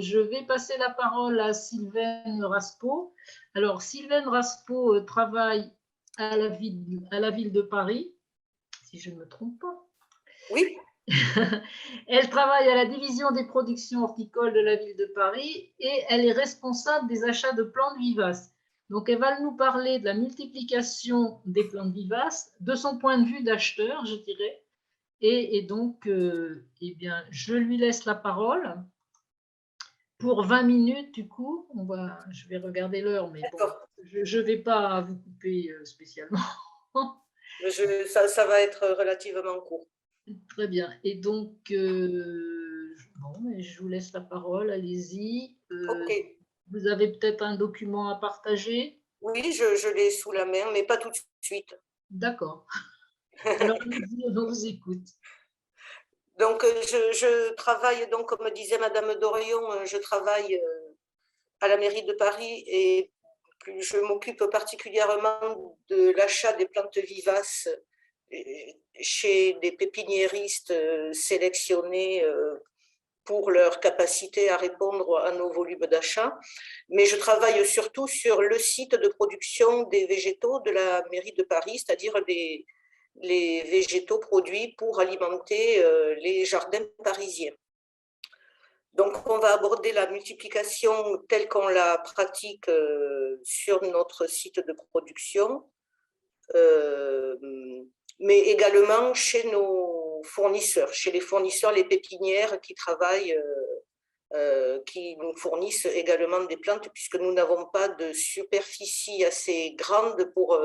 je vais passer la parole à Sylvaine Raspaud. Alors, Sylvaine Raspaud travaille à la ville de Paris, si je ne me trompe pas. Oui. Elle travaille à la division des productions horticoles de la ville de Paris et elle est responsable des achats de plantes vivaces. Donc, elle va nous parler de la multiplication des plantes vivaces, de son point de vue d'acheteur, je dirais. Et donc, eh bien, je lui laisse la parole pour 20 minutes, du coup. Je vais regarder l'heure, mais bon, je ne vais pas vous couper spécialement. Ça va être relativement court. Très bien. Et donc, bon, je vous laisse la parole, allez-y. Ok. Vous avez peut-être un document à partager? Oui, je l'ai sous la main, mais pas tout de suite. D'accord. Alors, on vous écoute. Donc, je travaille, donc, comme disait Madame Dorion, je travaille à la mairie de Paris et je m'occupe particulièrement de l'achat des plantes vivaces chez des pépiniéristes sélectionnés pour leur capacité à répondre à nos volumes d'achat. Mais je travaille surtout sur le site de production des végétaux de la mairie de Paris, c'est-à-dire les végétaux produits pour alimenter les jardins parisiens. Donc, on va aborder la multiplication telle qu'on la pratique sur notre site de production, mais également chez nos fournisseurs, chez les fournisseurs, les pépinières qui travaillent, qui nous fournissent également des plantes, puisque nous n'avons pas de superficie assez grande pour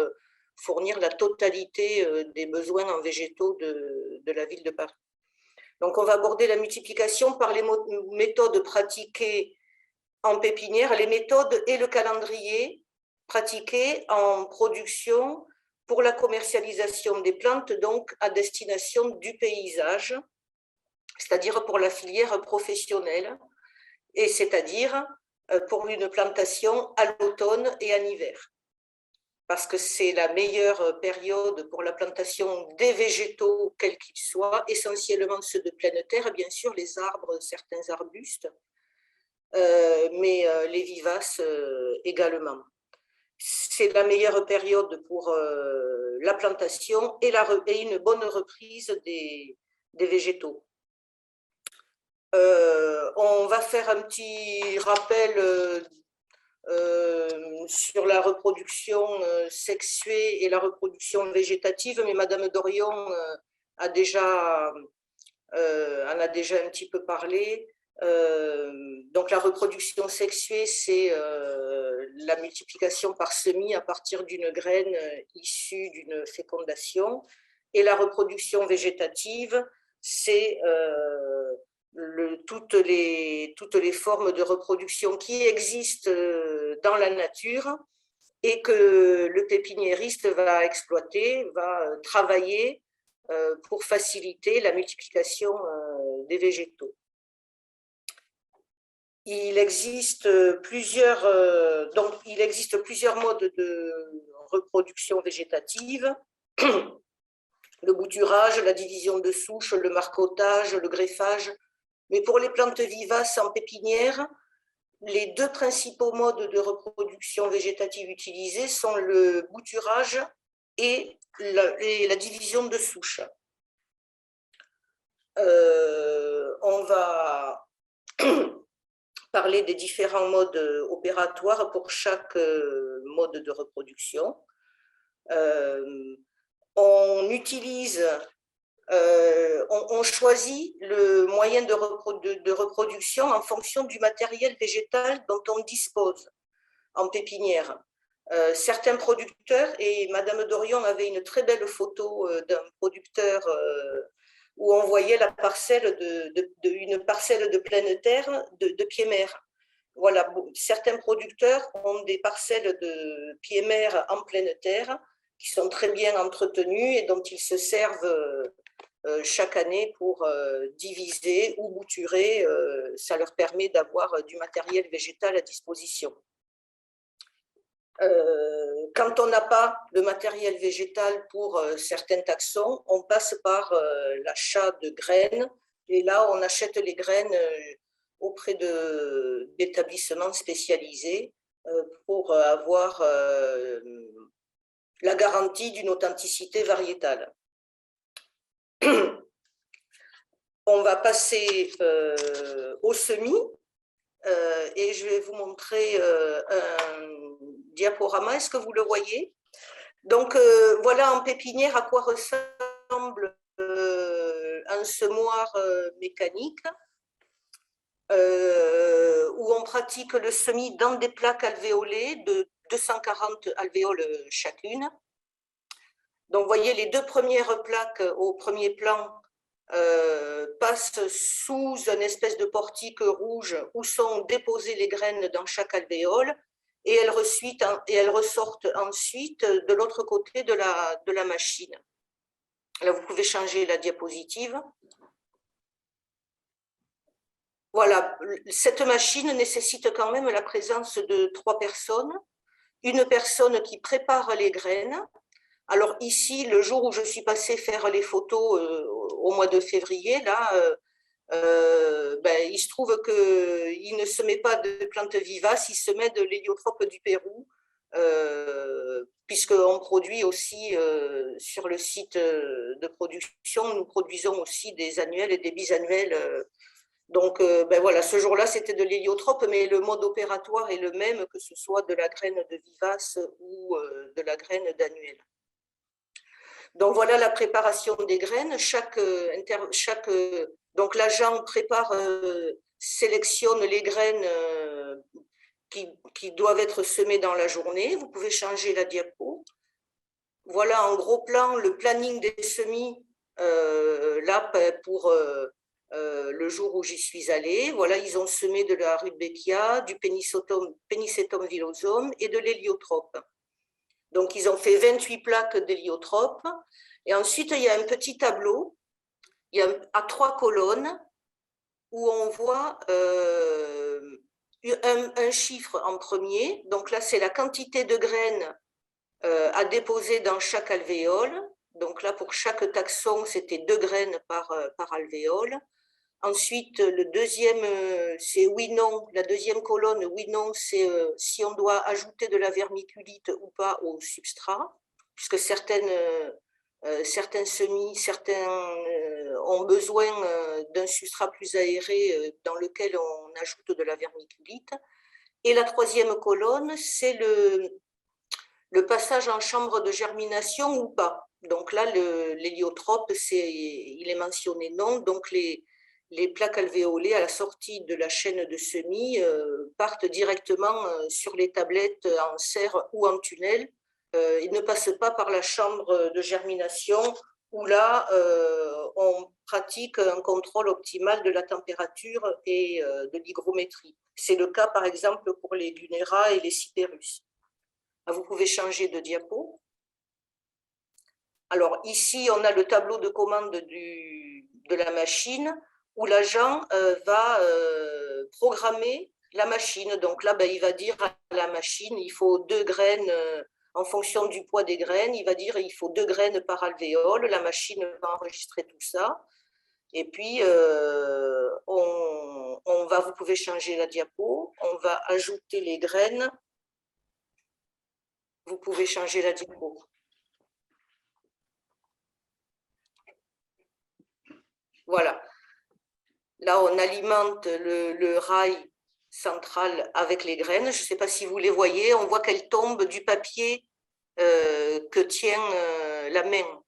fournir la totalité des besoins en végétaux de la ville de Paris. Donc, on va aborder la multiplication par les méthodes pratiquées en pépinière, les méthodes et le calendrier pratiqués en production pour la commercialisation des plantes, donc à destination du paysage, c'est-à-dire pour la filière professionnelle, et c'est-à-dire pour une plantation à l'automne et en hiver. Parce que c'est la meilleure période pour la plantation des végétaux, quels qu'ils soient, essentiellement ceux de pleine terre, bien sûr, les arbres, certains arbustes, mais les vivaces également. C'est la meilleure période pour la plantation et une bonne reprise des végétaux. On va faire un petit rappel sur la reproduction sexuée et la reproduction végétative, mais Madame Dorion en a déjà un petit peu parlé. Donc la reproduction sexuée, c'est la multiplication par semis à partir d'une graine issue d'une fécondation, et la reproduction végétative, c'est toutes les formes de reproduction qui existent dans la nature et que le pépiniériste va exploiter, va travailler pour faciliter la multiplication des végétaux. Il existe plusieurs modes de reproduction végétative. Le bouturage, la division de souches, le marcottage, le greffage. Mais pour les plantes vivaces en pépinière, les deux principaux modes de reproduction végétative utilisés sont le bouturage et la division de souches. On va parler des différents modes opératoires pour chaque mode de reproduction. On utilise, on choisit le moyen de reproduction en fonction du matériel végétal dont on dispose en pépinière. Certains producteurs, et Madame Dorion avait une très belle photo d'un producteur où on voyait la parcelle une parcelle de pleine terre de pieds-mers. Voilà, certains producteurs ont des parcelles de pieds-mers en pleine terre qui sont très bien entretenues et dont ils se servent chaque année pour diviser ou bouturer. Ça leur permet d'avoir du matériel végétal à disposition. Quand on n'a pas de matériel végétal pour certains taxons, on passe par l'achat de graines. Et là, on achète les graines auprès d'établissements spécialisés pour avoir la garantie d'une authenticité variétale. On va passer au semis et je vais vous montrer un diaporama. Est-ce que vous le voyez? Donc, voilà en pépinière à quoi ressemble un semoir mécanique où on pratique le semis dans des plaques alvéolées de 240 alvéoles chacune. Donc, vous voyez, les deux premières plaques au premier plan passent sous une espèce de portique rouge où sont déposées les graines dans chaque alvéole et elles ressortent ensuite de l'autre côté de la machine. Là, vous pouvez changer la diapositive. Voilà, cette machine nécessite quand même la présence de 3 personnes. Une personne qui prépare les graines. Alors ici, le jour où je suis passée faire les photos au mois de février, là, il se trouve qu'il ne se met pas de plantes vivaces, il se met de l'héliotrope du Pérou, puisqu'on produit aussi sur le site de production, nous produisons aussi des annuels et des bisannuels. Donc voilà, ce jour-là, c'était de l'héliotrope, mais le mode opératoire est le même, que ce soit de la graine de vivace ou de la graine d'annuel. Donc voilà la préparation des graines. Donc l'agent prépare, sélectionne les graines qui doivent être semées dans la journée. Vous pouvez changer la diapo. Voilà en gros plan le planning des semis là pour le jour où j'y suis allée. Voilà, ils ont semé de la rudbeckia, du Pennisetum villosum et de l'héliotrope. Donc, ils ont fait 28 plaques d'héliotrope. Et ensuite, il y a un petit tableau, il y a à 3 colonnes, où on voit un chiffre en premier. Donc là, c'est la quantité de graines à déposer dans chaque alvéole. Donc là, pour chaque taxon, c'était 2 graines par alvéole. Ensuite, le deuxième, c'est oui-non. La deuxième colonne, oui-non, c'est si on doit ajouter de la vermiculite ou pas au substrat, puisque certains semis, ont besoin d'un substrat plus aéré dans lequel on ajoute de la vermiculite. Et la troisième colonne, c'est le passage en chambre de germination ou pas. Donc là, l'héliotrope, il est mentionné non, donc les plaques alvéolées à la sortie de la chaîne de semis partent directement sur les tablettes en serre ou en tunnel. Ils ne passent pas par la chambre de germination où là, on pratique un contrôle optimal de la température et de l'hygrométrie. C'est le cas, par exemple, pour les Gunnera et les Cyperus. Vous pouvez changer de diapo. Alors ici, on a le tableau de commande de la machine où l'agent va programmer la machine. Donc là, il va dire à la machine, il faut 2 graines, en fonction du poids des graines, il va dire il faut 2 graines par alvéole. La machine va enregistrer tout ça. Et puis, vous pouvez changer la diapo, on va ajouter les graines. Vous pouvez changer la diapo. Voilà. Là, on alimente le rail central avec les graines. Je ne sais pas si vous les voyez. On voit qu'elles tombent du papier que tient la main.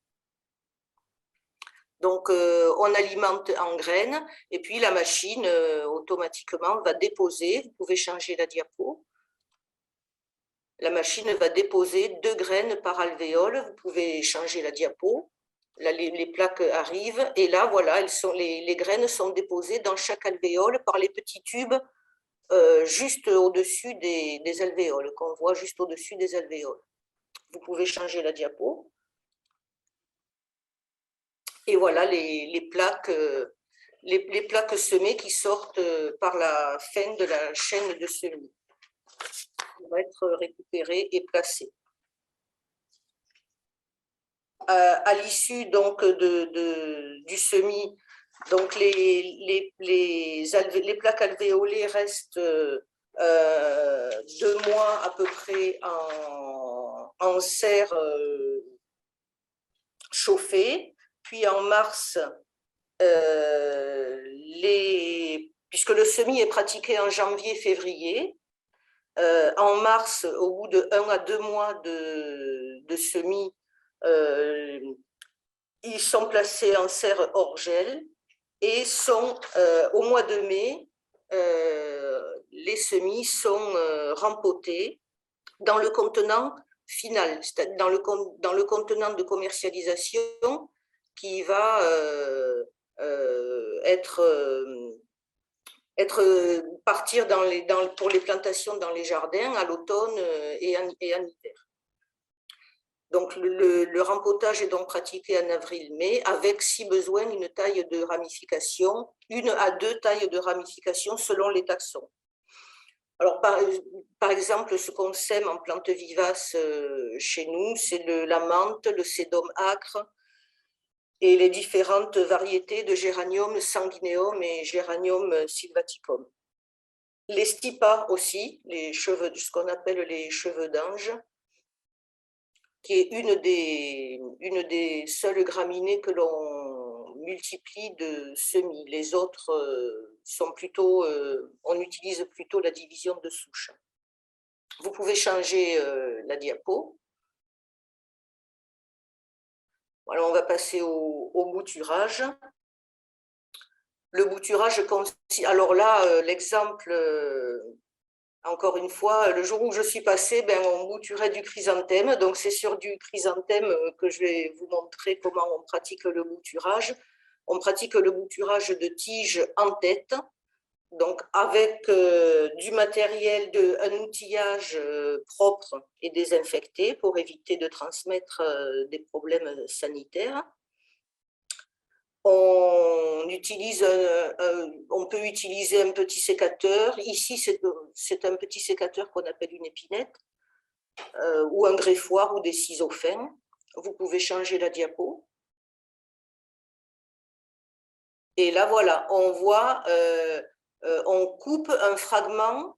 Donc, on alimente en graines et puis la machine automatiquement va déposer. Vous pouvez changer la diapo. La machine va déposer 2 graines par alvéole. Vous pouvez changer la diapo. Là, les plaques arrivent et là, voilà, les graines sont déposées dans chaque alvéole par les petits tubes juste au-dessus des alvéoles, qu'on voit juste au-dessus des alvéoles. Vous pouvez changer la diapo. Et voilà les plaques semées qui sortent par la fin de la chaîne de semis. Ils vont être récupérées et placées. À l'issue donc du semis, Donc, les plaques alvéolées restent 2 mois à peu près en serre chauffée. Puis en mars, puisque le semis est pratiqué en janvier-février, en mars, au bout de 1 à 2 mois de semis, ils sont placés en serre hors gel et au mois de mai, les semis sont rempotés dans le contenant final, dans le contenant de commercialisation qui va partir pour les plantations dans les jardins à l'automne et en hiver. Donc, le rempotage est donc pratiqué en avril-mai avec, si besoin, une taille de ramification, 1 à 2 tailles de ramification selon les taxons. Alors, par exemple, ce qu'on sème en plantes vivaces chez nous, c'est la menthe, le sédum acre et les différentes variétés de géranium sanguineum et géranium sylvaticum. Les stipas aussi, ce qu'on appelle les cheveux d'ange, qui est une des seules graminées que l'on multiplie de semis. Les autres sont plutôt, on utilise plutôt la division de souche. Vous pouvez changer la diapo. Voilà, on va passer au bouturage. Le bouturage, alors là, l'exemple, encore une fois, le jour où je suis passée, on bouturait du chrysanthème. Donc, c'est sur du chrysanthème que je vais vous montrer comment on pratique le bouturage. On pratique le bouturage de tiges en tête, donc avec du matériel, un outillage propre et désinfecté pour éviter de transmettre des problèmes sanitaires. On peut utiliser un petit sécateur. Ici, c'est un petit sécateur qu'on appelle une épinette, ou un greffoir ou des ciseaux fins. Vous pouvez changer la diapo. Et là, voilà, on voit, on coupe un fragment,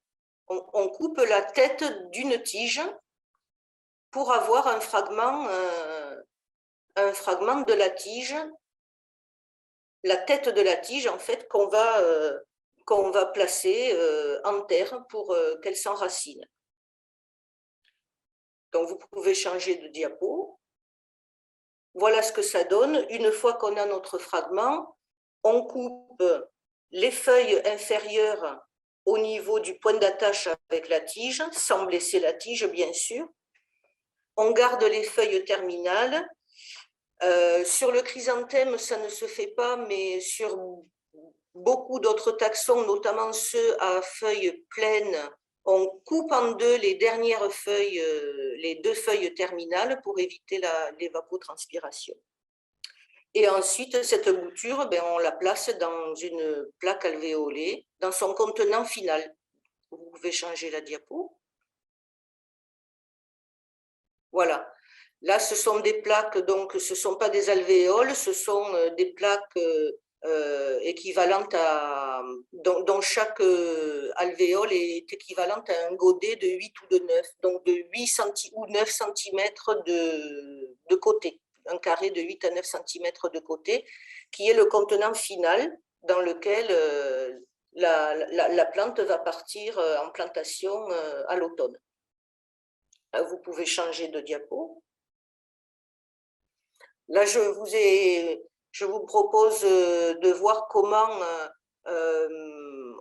on coupe la tête d'une tige pour avoir un fragment de la tige, la tête de la tige, en fait, qu'on va placer en terre pour qu'elle s'enracine. Donc, vous pouvez changer de diapo. Voilà ce que ça donne. Une fois qu'on a notre fragment, on coupe les feuilles inférieures au niveau du point d'attache avec la tige, sans blesser la tige, bien sûr. On garde les feuilles terminales. Sur le chrysanthème, ça ne se fait pas, mais sur beaucoup d'autres taxons, notamment ceux à feuilles pleines, on coupe en deux les dernières feuilles, les 2 feuilles terminales pour éviter l'évapotranspiration. Et ensuite, cette bouture, on la place dans une plaque alvéolée, dans son contenant final. Vous pouvez changer la diapo. Voilà. Là, ce sont des plaques, donc ce ne sont pas des alvéoles, ce sont des plaques équivalentes dont chaque alvéole est équivalente à un godet de 8 ou de 9, donc de 8 ou 9 cm de côté, un carré de 8 à 9 cm de côté, qui est le contenant final dans lequel la plante va partir en plantation à l'automne. Vous pouvez changer de diapo. Là, je vous propose de voir comment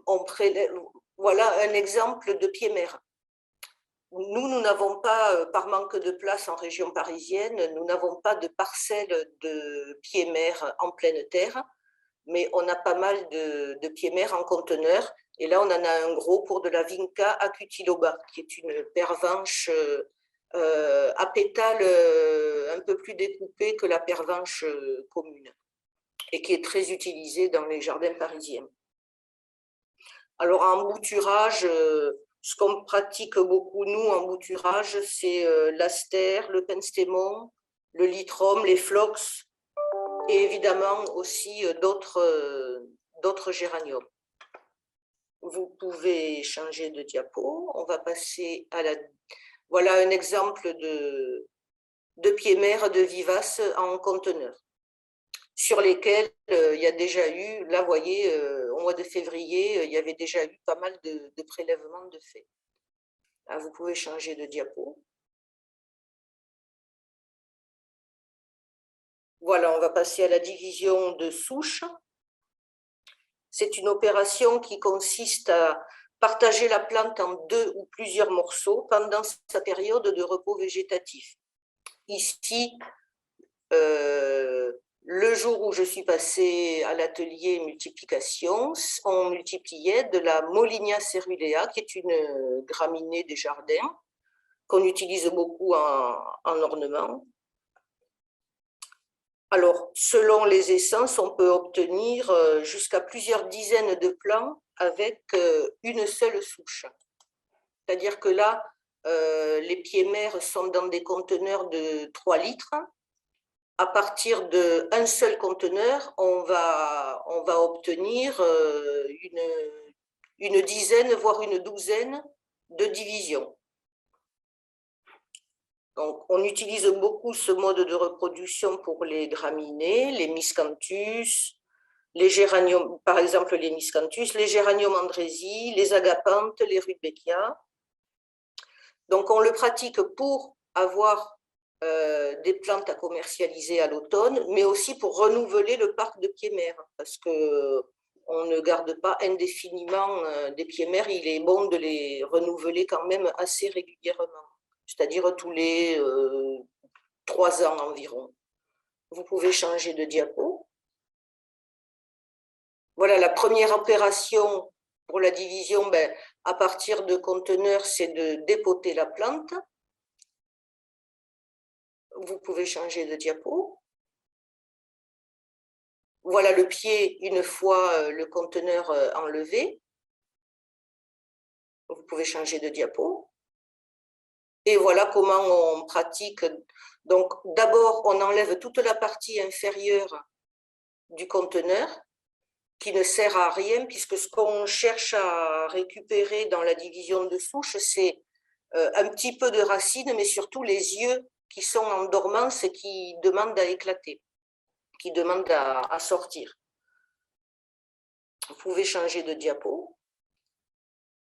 on prélève. Voilà un exemple de pied-mer. Nous n'avons pas, par manque de place en région parisienne, nous n'avons pas de parcelles de pied-mer en pleine terre, mais on a pas mal de pied-mer en conteneur. Et là, on en a un gros pour de la Vinca acutiloba, qui est une pervenche à pétales un peu plus découpée que la pervenche commune et qui est très utilisée dans les jardins parisiens. Alors en bouturage, ce qu'on pratique beaucoup nous en bouturage, c'est l'astère, le penstémon, le litrum, les phlox, et évidemment aussi d'autres géraniums. Vous pouvez changer de diapo. On va passer à la... Voilà un exemple de pieds mères de vivaces en conteneur, sur lesquels il y a déjà eu, là vous voyez, au mois de février, il y avait déjà eu pas mal de prélèvements de faits. Là, vous pouvez changer de diapo. Voilà, on va passer à la division de souches. C'est une opération qui consiste à partager la plante en 2 ou plusieurs morceaux pendant sa période de repos végétatif. Ici, le jour où je suis passée à l'atelier multiplication, on multipliait de la Molinia cerulea, qui est une graminée des jardins, qu'on utilise beaucoup en ornement. Alors, selon les essences, on peut obtenir jusqu'à plusieurs dizaines de plants avec une seule souche. C'est-à-dire que là, les pieds mères sont dans des conteneurs de 3 litres. À partir d'un seul conteneur, on va obtenir une dizaine, voire une douzaine de divisions. Donc, on utilise beaucoup ce mode de reproduction pour les graminées, les miscanthus, les géraniums, par exemple les miscanthus, les géraniums andrési, les agapanthes, les rudbeckia. Donc, on le pratique pour avoir des plantes à commercialiser à l'automne, mais aussi pour renouveler le parc de pieds mères, parce qu'on ne garde pas indéfiniment des pieds mères, il est bon de les renouveler quand même assez régulièrement, c'est-à-dire tous les 3 ans environ. Vous pouvez changer de diapo. Voilà, la première opération pour la division, à partir de conteneurs, c'est de dépoter la plante. Vous pouvez changer de diapo. Voilà le pied une fois le conteneur enlevé. Vous pouvez changer de diapo. Et voilà comment on pratique. Donc, d'abord, on enlève toute la partie inférieure du conteneur, qui ne sert à rien, puisque ce qu'on cherche à récupérer dans la division de souches, c'est un petit peu de racines, mais surtout les yeux qui sont en dormance et qui demandent à éclater, qui demandent à sortir. Vous pouvez changer de diapo.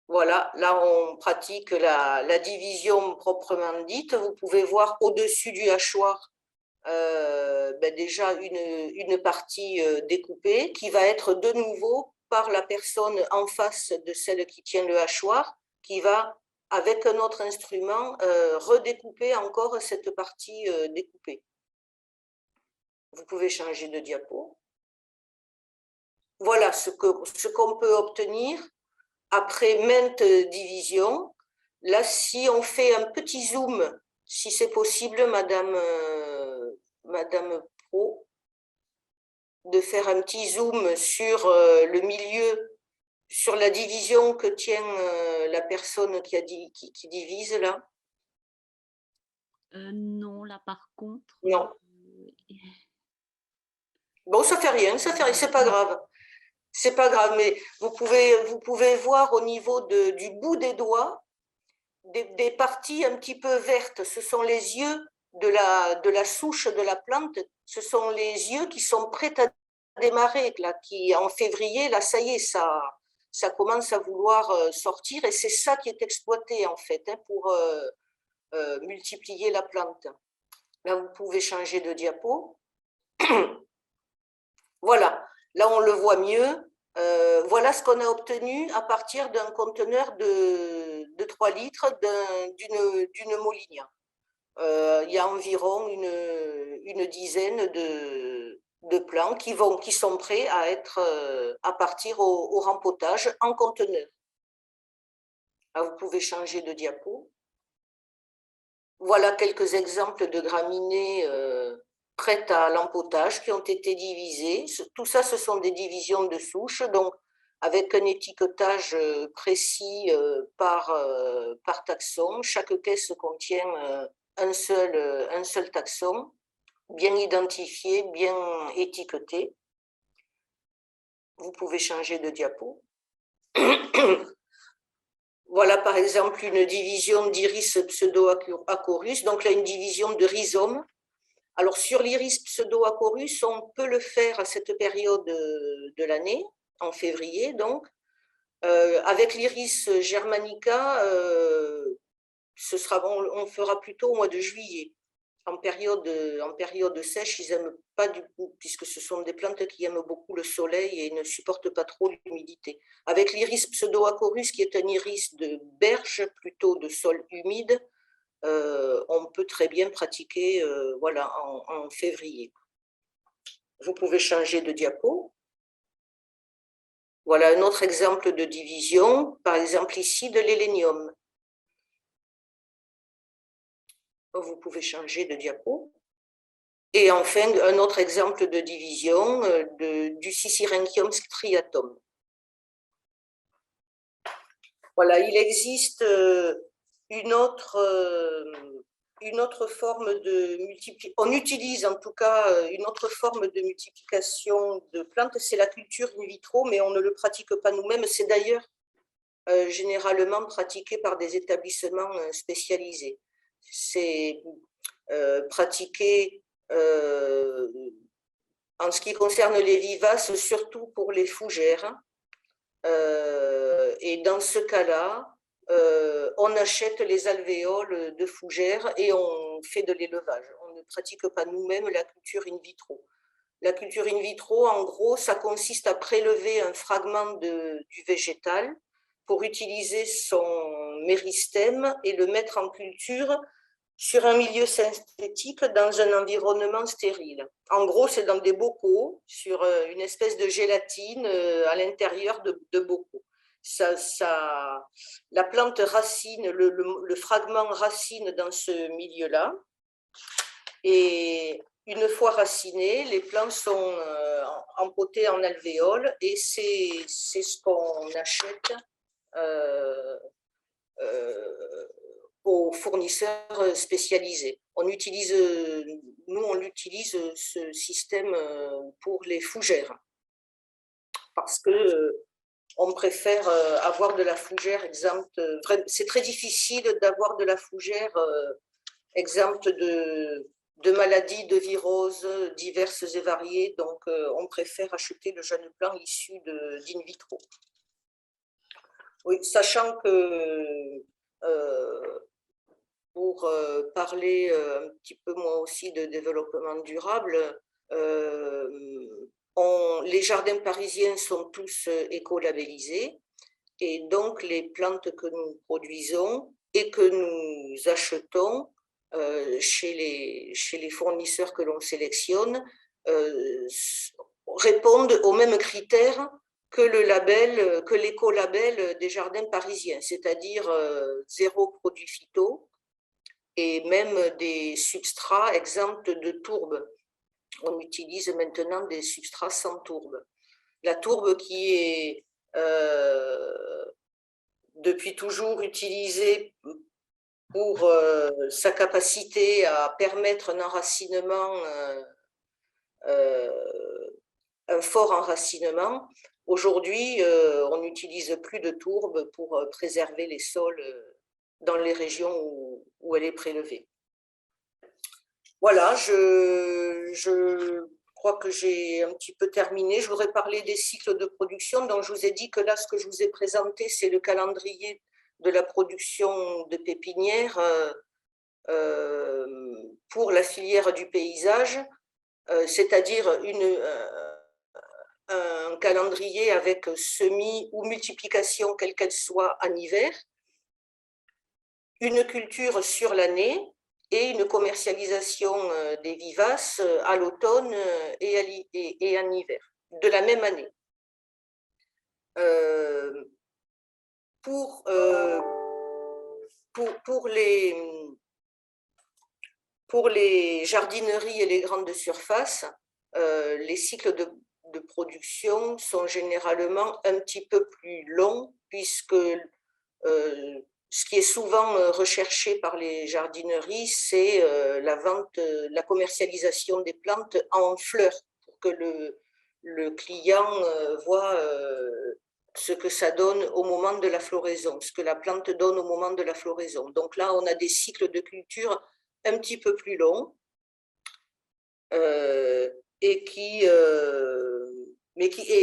Voilà, là on pratique la division proprement dite. Vous pouvez voir au-dessus du hachoir déjà une partie découpée qui va être de nouveau par la personne en face de celle qui tient le hachoir, qui va, avec un autre instrument, redécouper encore cette partie découpée. Vous pouvez changer de diapo. Voilà ce qu'on peut obtenir après maintes divisions. Là, si on fait un petit zoom, si c'est possible, Madame Pro, de faire un petit zoom sur le milieu, sur la division que tient la personne qui divise là. Non, là par contre. Non. Bon, ça fait rien, c'est pas grave. C'est pas grave, mais vous pouvez voir au niveau du bout des doigts des parties un petit peu vertes. Ce sont les yeux de la souche de la plante. Ce sont les yeux qui sont prêts à démarrer. Là, qui en février, là, ça y est, ça commence à vouloir sortir. Et c'est ça qui est exploité, en fait, pour multiplier la plante. Là, vous pouvez changer de diapo. Voilà, là, on le voit mieux. Voilà ce qu'on a obtenu à partir d'un conteneur de 3 litres d'une Molinia. Il y a environ une dizaine de plants qui sont prêts à partir au rempotage en conteneur. Là, vous pouvez changer de diapo. Voilà quelques exemples de graminées prêtes à l'empotage qui ont été divisées. Tout ça, ce sont des divisions de souches, donc avec un étiquetage précis par taxon. Chaque caisse contient un seul taxon. bien identifiés, bien étiquetés. Vous pouvez changer de diapo. Voilà par exemple une division d'iris pseudo-acorus, donc là une division de rhizome. Alors sur l'iris pseudo-acorus, on peut le faire à cette période de l'année, en février donc. Avec l'iris germanica, on fera plutôt au mois de juillet. En période sèche, ils n'aiment pas du coup, puisque ce sont des plantes qui aiment beaucoup le soleil et ne supportent pas trop l'humidité. Avec l'iris pseudo-acorus, qui est un iris de berge, plutôt de sol humide, on peut très bien pratiquer voilà, en février. Vous pouvez changer de diapo. Voilà un autre exemple de division, par exemple ici de l'hélénium. Vous pouvez changer de diapo. Et enfin, un autre exemple de division du Sisyrinchium striatum. Voilà, il existe une autre forme de multiplication. On utilise en tout cas une autre forme de multiplication de plantes, c'est la culture in vitro, mais on ne le pratique pas nous-mêmes. C'est d'ailleurs généralement pratiqué par des établissements spécialisés. C'est pratiqué en ce qui concerne les vivaces, surtout pour les fougères. Et dans ce cas-là, on achète les alvéoles de fougères et on fait de l'élevage. On ne pratique pas nous-mêmes la culture in vitro. La culture in vitro, en gros, ça consiste à prélever un fragment du végétal pour utiliser son méristème et le mettre en culture sur un milieu synthétique dans un environnement stérile. En gros, c'est dans des bocaux, sur une espèce de gélatine à l'intérieur de bocaux. La plante racine, le fragment racine dans ce milieu-là. Et une fois racinés, les plants sont empotés en alvéoles et c'est ce qu'on achète aux fournisseurs spécialisés. Nous, on utilise ce système pour les fougères parce que on préfère avoir de la fougère exempte. C'est très difficile d'avoir de la fougère exempte de maladies, de viroses diverses et variées. Donc, on préfère acheter le jeune plant issu d'in vitro. Oui, sachant que pour parler un petit peu moi aussi de développement durable, les jardins parisiens sont tous écolabellisés et donc les plantes que nous produisons et que nous achetons chez les fournisseurs que l'on sélectionne répondent aux mêmes critères que l'écolabel des jardins parisiens, c'est-à-dire zéro produit phyto et même des substrats exempts de tourbe. On utilise maintenant des substrats sans tourbe. La tourbe qui est depuis toujours utilisée pour sa capacité à permettre un enracinement, un fort enracinement. Aujourd'hui, on n'utilise plus de tourbe pour préserver les sols dans les régions où elle est prélevée. Voilà, je crois que j'ai un petit peu terminé. Je voudrais parler des cycles de production. Donc, je vous ai dit que là, ce que je vous ai présenté, c'est le calendrier de la production de pépinières pour la filière du paysage, c'est-à-dire un calendrier avec semis ou multiplication, quelle qu'elle soit, en hiver, une culture sur l'année et une commercialisation des vivaces à l'automne et en hiver, de la même année. Pour les jardineries et les grandes surfaces, les cycles de production sont généralement un petit peu plus longs puisque ce qui est souvent recherché par les jardineries, c'est la vente, la commercialisation des plantes en fleurs, pour que le client voit ce que ça donne au moment de la floraison, ce que la plante donne au moment de la floraison. Donc là, on a des cycles de culture un petit peu plus longs et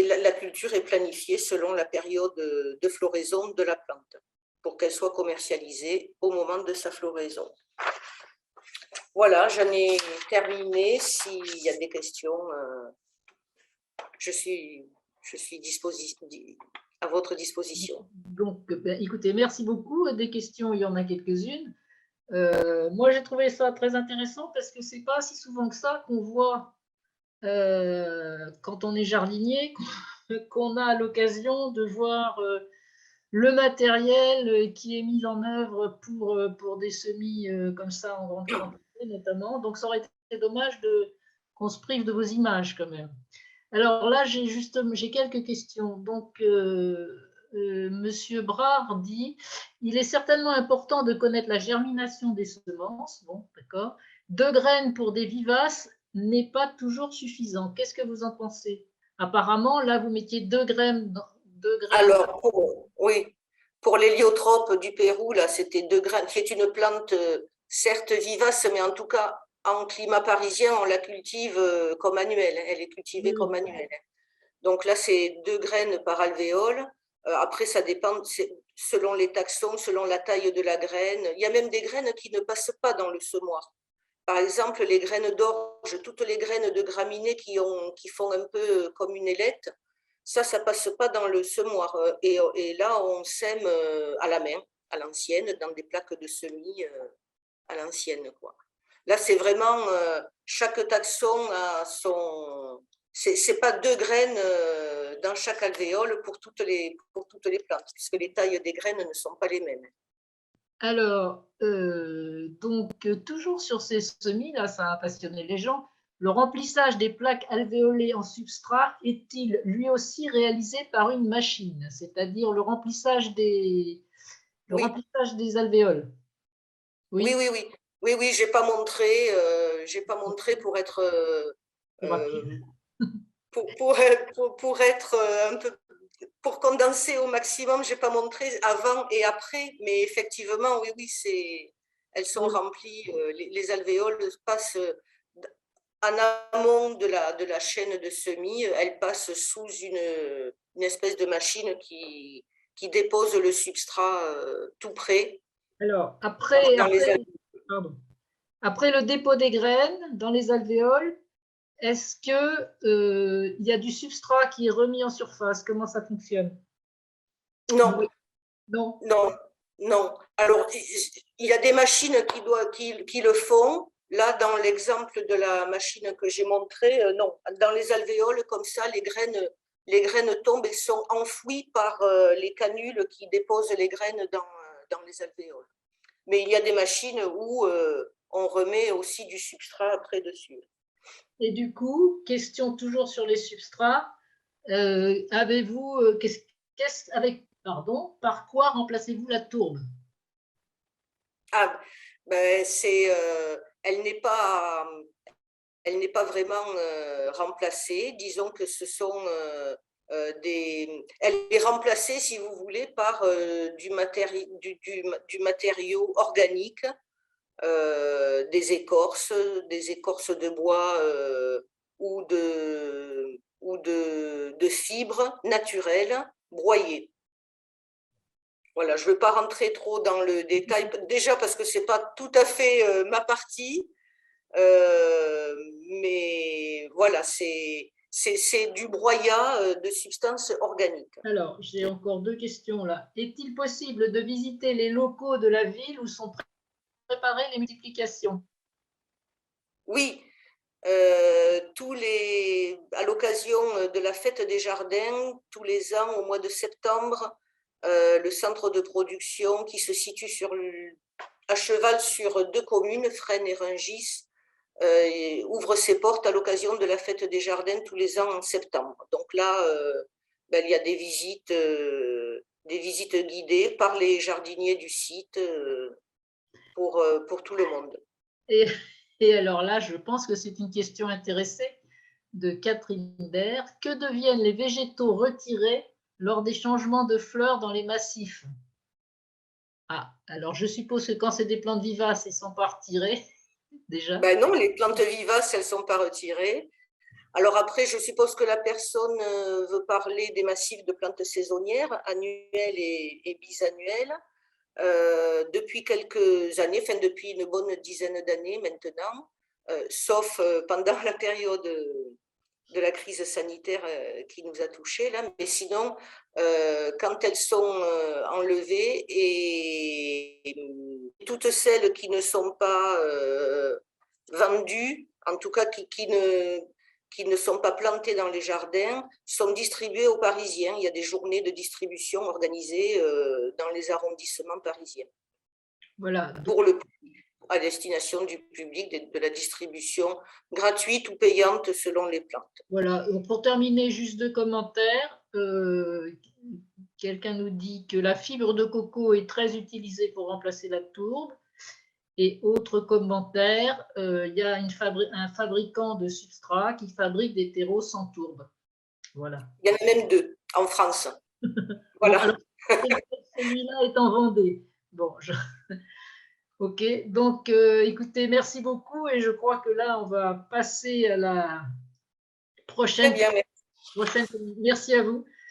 la culture est planifiée selon la période de floraison de la plante pour qu'elle soit commercialisée au moment de sa floraison. Voilà, j'en ai terminé. S'il y a des questions, je suis à votre disposition. Donc, écoutez, merci beaucoup. Des questions, il y en a quelques-unes. Moi, j'ai trouvé ça très intéressant parce que c'est pas si souvent que ça qu'on voit quand on est jardinier, qu'on a l'occasion de voir le matériel qui est mis en œuvre pour des semis comme ça en grande quantité notamment. Donc, ça aurait été dommage qu'on se prive de vos images quand même. Alors là, j'ai quelques questions. Donc, Monsieur Brard dit, il est certainement important de connaître la germination des semences. Bon, d'accord. 2 graines pour des vivaces n'est pas toujours suffisant. Qu'est-ce que vous en pensez? Apparemment, là, vous mettiez 2 graines. Alors, oui, pour l'héliotrope du Pérou, là, c'était 2 graines, qui est une plante certes vivace, mais en tout cas, en climat parisien, on la cultive comme annuelle. Elle est cultivée comme annuelle. Donc là, c'est 2 graines par alvéole. Après, ça dépend selon les taxons, selon la taille de la graine. Il y a même des graines qui ne passent pas dans le semoir. Par exemple, les graines d'orge, toutes les graines de graminées qui font un peu comme une ailette, ça passe pas dans le semoir. Et là, on sème à la main, à l'ancienne, dans des plaques de semis à l'ancienne, quoi. Là, c'est vraiment chaque taxon a son. C'est pas 2 graines dans chaque alvéole pour toutes les plantes, puisque les tailles des graines ne sont pas les mêmes. Alors, donc, toujours sur ces semis, là, ça a passionné les gens. Le remplissage des plaques alvéolées en substrat est-il lui aussi réalisé par une machine, c'est-à-dire le remplissage des alvéoles? Oui, oui, oui. Oui, oui, j'ai pas montré pour être pour être un peu pour condenser au maximum, j'ai pas montré avant et après, mais effectivement, oui, oui, elles sont remplies, les alvéoles passent en amont de la chaîne de semis, elles passent sous une espèce de machine qui dépose le substrat tout près. Alors, après le dépôt des graines dans les alvéoles, est-ce qu'il y a du substrat qui est remis en surface? Comment ça fonctionne? Non. Non. Non, non. Alors, il y a des machines qui le font. Là, dans l'exemple de la machine que j'ai montrée, non. Dans les alvéoles, comme ça, les graines tombent et sont enfouies par les canules qui déposent les graines dans les alvéoles. Mais il y a des machines où on remet aussi du substrat après dessus. Et du coup, question toujours sur les substrats, avez-vous, par quoi remplacez-vous la tourbe? Ah, ben elle n'est pas vraiment remplacée. Disons que ce sont elle est remplacée, si vous voulez, par du matériau organique, des écorces de bois ou de fibres naturelles broyées. Voilà, je ne veux pas rentrer trop dans le détail, déjà parce que ce n'est pas tout à fait ma partie, mais voilà, c'est du broyat de substances organiques. Alors, j'ai encore 2 questions là. Est-il possible de visiter les locaux de la ville où sont préparées les multiplications? Oui, à l'occasion de la fête des jardins, tous les ans au mois de septembre, le centre de production qui se situe à cheval sur 2 communes, Fresnes et Rungis, ouvre ses portes à l'occasion de la fête des jardins tous les ans en septembre. Donc là, il y a des visites des visites guidées par les jardiniers du site pour tout le monde. Et alors là, je pense que c'est une question intéressée de Catherine Baird. Que deviennent les végétaux retirés lors des changements de fleurs dans les massifs? Ah, alors je suppose que quand c'est des plantes vivaces, ils ne sont pas retirés, déjà. Ben non, les plantes vivaces, elles ne sont pas retirées. Alors après, je suppose que la personne veut parler des massifs de plantes saisonnières, annuelles et bisannuelles. Depuis quelques années, enfin depuis une bonne dizaine d'années maintenant, sauf pendant la période de la crise sanitaire qui nous a touchés, là, mais sinon, quand elles sont enlevées et toutes celles qui ne sont pas vendues, en tout cas qui ne sont pas plantées dans les jardins, sont distribuées aux Parisiens. Il y a des journées de distribution organisées dans les arrondissements parisiens. Voilà. Pour à destination du public, de la distribution gratuite ou payante selon les plantes. Voilà. Donc pour terminer, juste 2 commentaires. Quelqu'un nous dit que la fibre de coco est très utilisée pour remplacer la tourbe. Et autre commentaire, il y a un fabricant de substrats qui fabrique des terreaux sans tourbe. Voilà. Il y en a même 2 en France. Voilà. Bon, alors, celui-là est en Vendée. Bon, ok. Donc, écoutez, merci beaucoup. Et je crois que là, on va passer à la prochaine. Très bien, merci. Merci à vous.